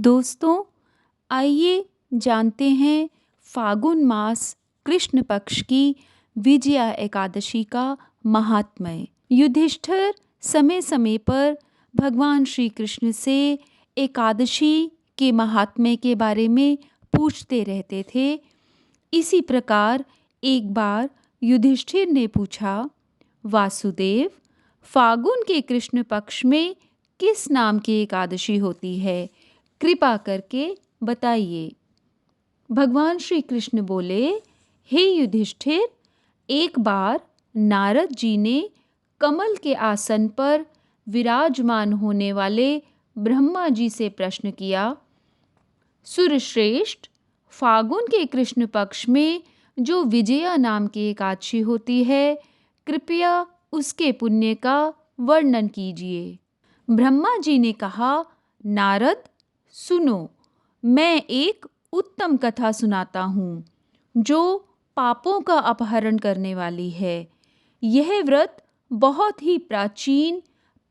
दोस्तों, आइए जानते हैं फागुन मास कृष्ण पक्ष की विजया एकादशी का महात्म्य। युधिष्ठिर समय समय पर भगवान श्री कृष्ण से एकादशी के महात्म्य के बारे में पूछते रहते थे। इसी प्रकार एक बार युधिष्ठिर ने पूछा, वासुदेव, फागुन के कृष्ण पक्ष में किस नाम की एकादशी होती है? कृपा करके बताइए। भगवान श्री कृष्ण बोले, हे युधिष्ठिर, एक बार नारद जी ने कमल के आसन पर विराजमान होने वाले ब्रह्मा जी से प्रश्न किया, सुरश्रेष्ठ, फागुन के कृष्ण पक्ष में जो विजया नाम की एकादशी होती है, कृपया उसके पुण्य का वर्णन कीजिए। ब्रह्मा जी ने कहा, नारद, सुनो, मैं एक उत्तम कथा सुनाता हूँ जो पापों का अपहरण करने वाली है। यह व्रत बहुत ही प्राचीन,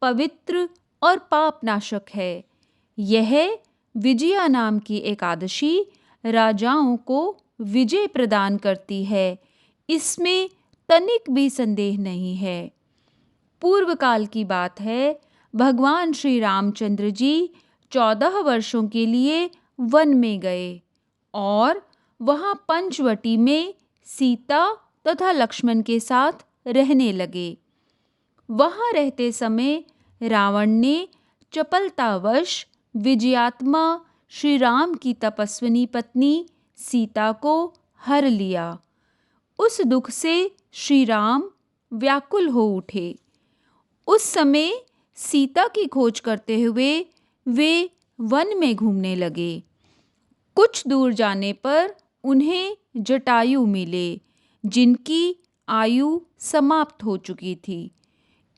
पवित्र और पापनाशक है। यह विजया नाम की एकादशी राजाओं को विजय प्रदान करती है, इसमें तनिक भी संदेह नहीं है। पूर्व काल की बात है, भगवान श्री रामचंद्र जी 14 वर्षों के लिए वन में गए और वहां पंचवटी में सीता तथा लक्ष्मण के साथ रहने लगे। वहां रहते समय रावण ने चपलतावश विजयात्मा श्री राम की तपस्विनी पत्नी सीता को हर लिया। उस दुख से श्री राम व्याकुल हो उठे। उस समय सीता की खोज करते हुए वे वन में घूमने लगे। कुछ दूर जाने पर उन्हें जटायु मिले, जिनकी आयु समाप्त हो चुकी थी।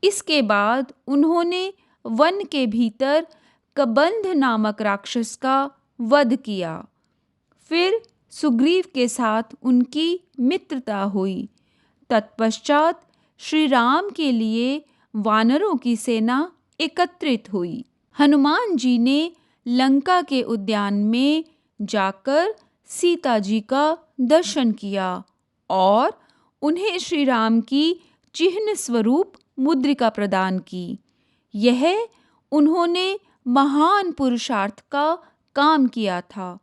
इसके बाद उन्होंने वन के भीतर कबंध नामक राक्षस का वध किया। फिर सुग्रीव के साथ उनकी मित्रता हुई। तत्पश्चात श्री राम के लिए वानरों की सेना एकत्रित हुई। हनुमान जी ने लंका के उद्यान में जाकर सीता जी का दर्शन किया और उन्हें श्री राम की चिह्न स्वरूप मुद्रिका प्रदान की। यह उन्होंने महान पुरुषार्थ का काम किया था।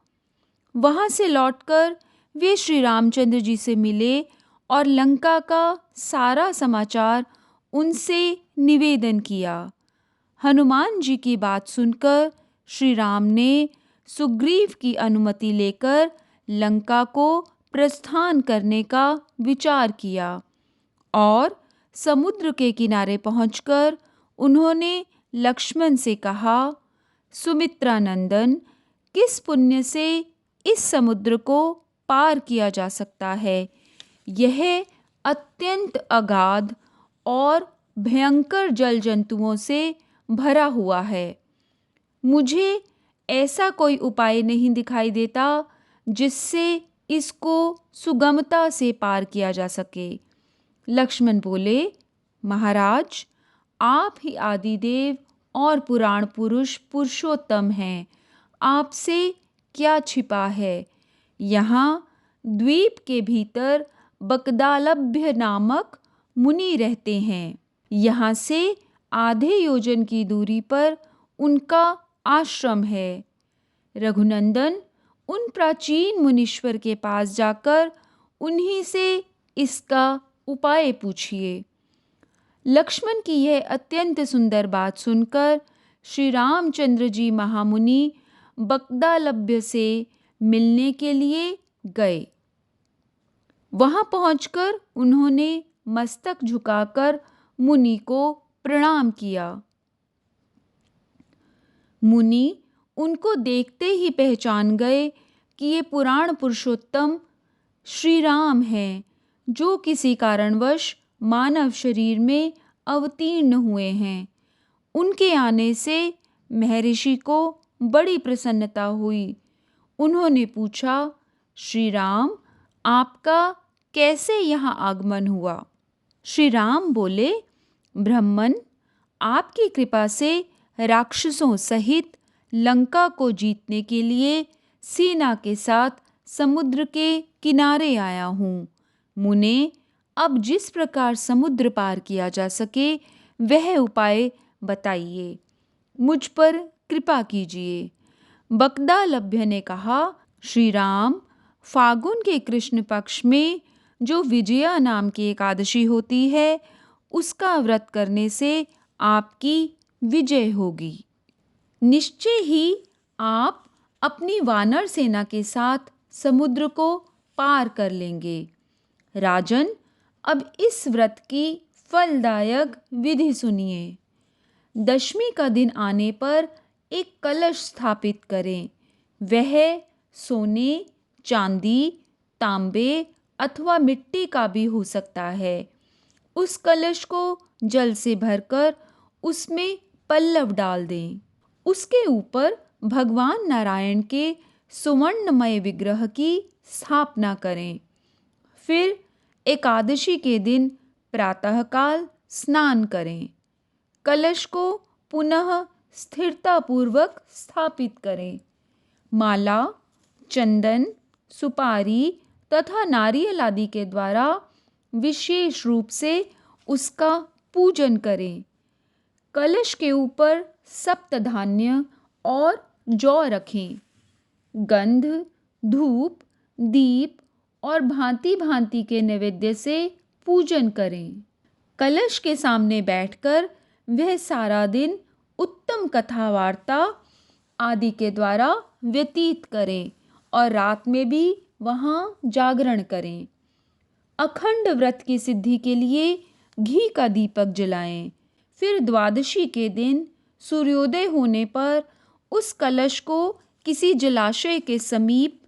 वहां से लौटकर वे श्री रामचंद्र जी से मिले और लंका का सारा समाचार उनसे निवेदन किया। हनुमान जी की बात सुनकर श्री राम ने सुग्रीव की अनुमति लेकर लंका को प्रस्थान करने का विचार किया और समुद्र के किनारे पहुंचकर उन्होंने लक्ष्मण से कहा, सुमित्रा नंदन, किस पुण्य से इस समुद्र को पार किया जा सकता है? यह अत्यंत अगाध और भयंकर जल जंतुओं से भरा हुआ है। मुझे ऐसा कोई उपाय नहीं दिखाई देता जिससे इसको सुगमता से पार किया जा सके। लक्ष्मण बोले, महाराज, आप ही आदिदेव और पुराण पुरुष पुरुषोत्तम हैं। आपसे क्या छिपा है? यहाँ द्वीप के भीतर बकदालभ्य नामक मुनि रहते हैं। यहाँ से आधे योजन की दूरी पर उनका आश्रम है। रघुनंदन, उन प्राचीन मुनीश्वर के पास जाकर उन्हीं से इसका उपाय पूछिए। लक्ष्मण की यह अत्यंत सुंदर बात सुनकर श्री रामचंद्र जी महामुनि बकदालभ्य से मिलने के लिए गए। वहां पहुंचकर उन्होंने मस्तक झुकाकर मुनि को प्रणाम किया। मुनि उनको देखते ही पहचान गए कि ये पुराण पुरुषोत्तम श्री राम हैं, जो किसी कारणवश मानव शरीर में अवतीर्ण हुए हैं। उनके आने से महर्षि को बड़ी प्रसन्नता हुई। उन्होंने पूछा, श्री राम, आपका कैसे यहाँ आगमन हुआ? श्री राम बोले, ब्रह्मन, आपकी कृपा से राक्षसों सहित लंका को जीतने के लिए सेना के साथ समुद्र के किनारे आया हूँ। मुने, अब जिस प्रकार समुद्र पार किया जा सके वह उपाय बताइए। मुझ पर कृपा कीजिए। बकदालभ्य ने कहा, श्री राम, फागुन के कृष्ण पक्ष में जो विजया नाम की एकादशी होती है, उसका व्रत करने से आपकी विजय होगी। निश्चय ही आप अपनी वानर सेना के साथ समुद्र को पार कर लेंगे। राजन, अब इस व्रत की फलदायक विधि सुनिए। दशमी का दिन आने पर एक कलश स्थापित करें। वह सोने, चांदी, तांबे अथवा मिट्टी का भी हो सकता है। उस कलश को जल से भरकर उसमें पल्लव डाल दें। उसके ऊपर भगवान नारायण के सुवर्णमय विग्रह की स्थापना करें। फिर एकादशी के दिन प्रातःकाल स्नान करें। कलश को पुनः स्थिरतापूर्वक स्थापित करें। माला, चंदन, सुपारी तथा नारियल आदि के द्वारा विशेष रूप से उसका पूजन करें। कलश के ऊपर सप्तधान्य और जौ रखें। गंध, धूप, दीप और भांति भांति के नैवेद्य से पूजन करें। कलश के सामने बैठकर वह सारा दिन उत्तम कथा वार्ता आदि के द्वारा व्यतीत करें और रात में भी वहाँ जागरण करें। अखंड व्रत की सिद्धि के लिए घी का दीपक जलाएं। फिर द्वादशी के दिन सूर्योदय होने पर उस कलश को किसी जलाशय के समीप,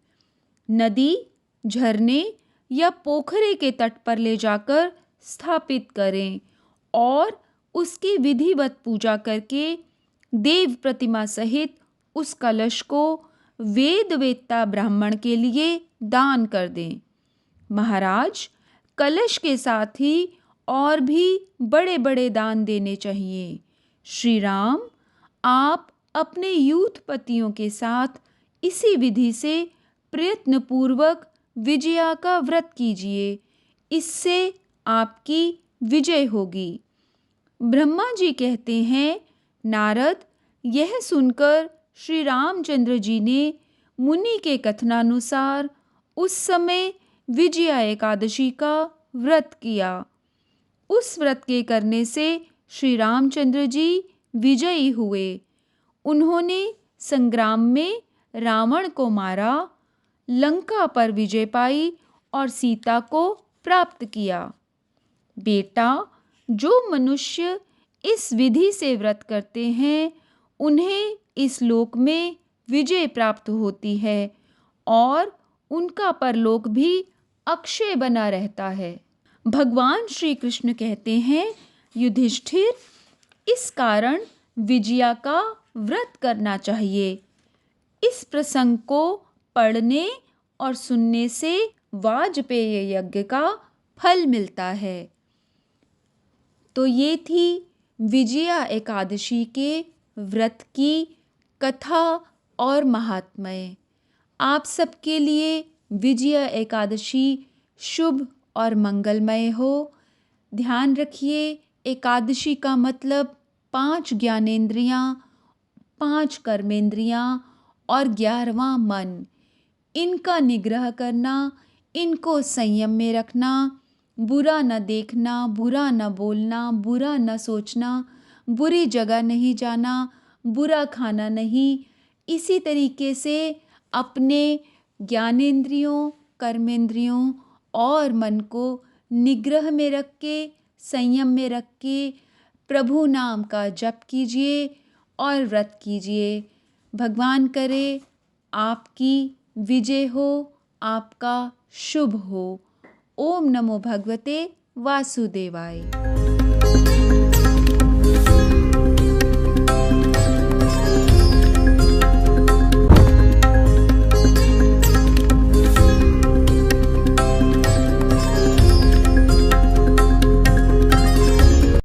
नदी, झरने या पोखरे के तट पर ले जाकर स्थापित करें और उसकी विधिवत पूजा करके देव प्रतिमा सहित उस कलश को वेद वेत्ता ब्राह्मण के लिए दान कर दें। महाराज, कलश के साथ ही और भी बड़े बड़े दान देने चाहिए। श्री राम, आप अपने यूथपतियों के साथ इसी विधि से प्रयत्नपूर्वक विजया का व्रत कीजिए। इससे आपकी विजय होगी। ब्रह्मा जी कहते हैं, नारद, यह सुनकर श्री रामचंद्र जी ने मुनि के कथनानुसार उस समय विजया एकादशी का व्रत किया। उस व्रत के करने से श्री रामचंद्र जी विजयी हुए। उन्होंने संग्राम में रावण को मारा, लंका पर विजय पाई और सीता को प्राप्त किया। बेटा, जो मनुष्य इस विधि से व्रत करते हैं, उन्हें इस लोक में विजय प्राप्त होती है और उनका परलोक भी अक्षय बना रहता है। भगवान श्री कृष्ण कहते हैं, युधिष्ठिर, इस कारण विजया का व्रत करना चाहिए। इस प्रसंग को पढ़ने और सुनने से वाजपेय यज्ञ का फल मिलता है। तो ये थी विजया एकादशी के व्रत की कथा और महात्म्य। आप सबके लिए विजया एकादशी शुभ और मंगलमय हो। ध्यान रखिए, एकादशी का मतलब 5 ज्ञानेंद्रियां, 5 कर्मेंद्रियां और 11वां मन, इनका निग्रह करना, इनको संयम में रखना, बुरा न देखना, बुरा न बोलना, बुरा न सोचना, बुरी जगह नहीं जाना, बुरा खाना नहीं। इसी तरीके से अपने ज्ञानेंद्रियों, कर्मेंद्रियों और मन को निग्रह में रख के, संयम में रख के प्रभु नाम का जप कीजिए और व्रत कीजिए। भगवान करे आपकी विजय हो, आपका शुभ हो। ओम नमो भगवते वासुदेवाय।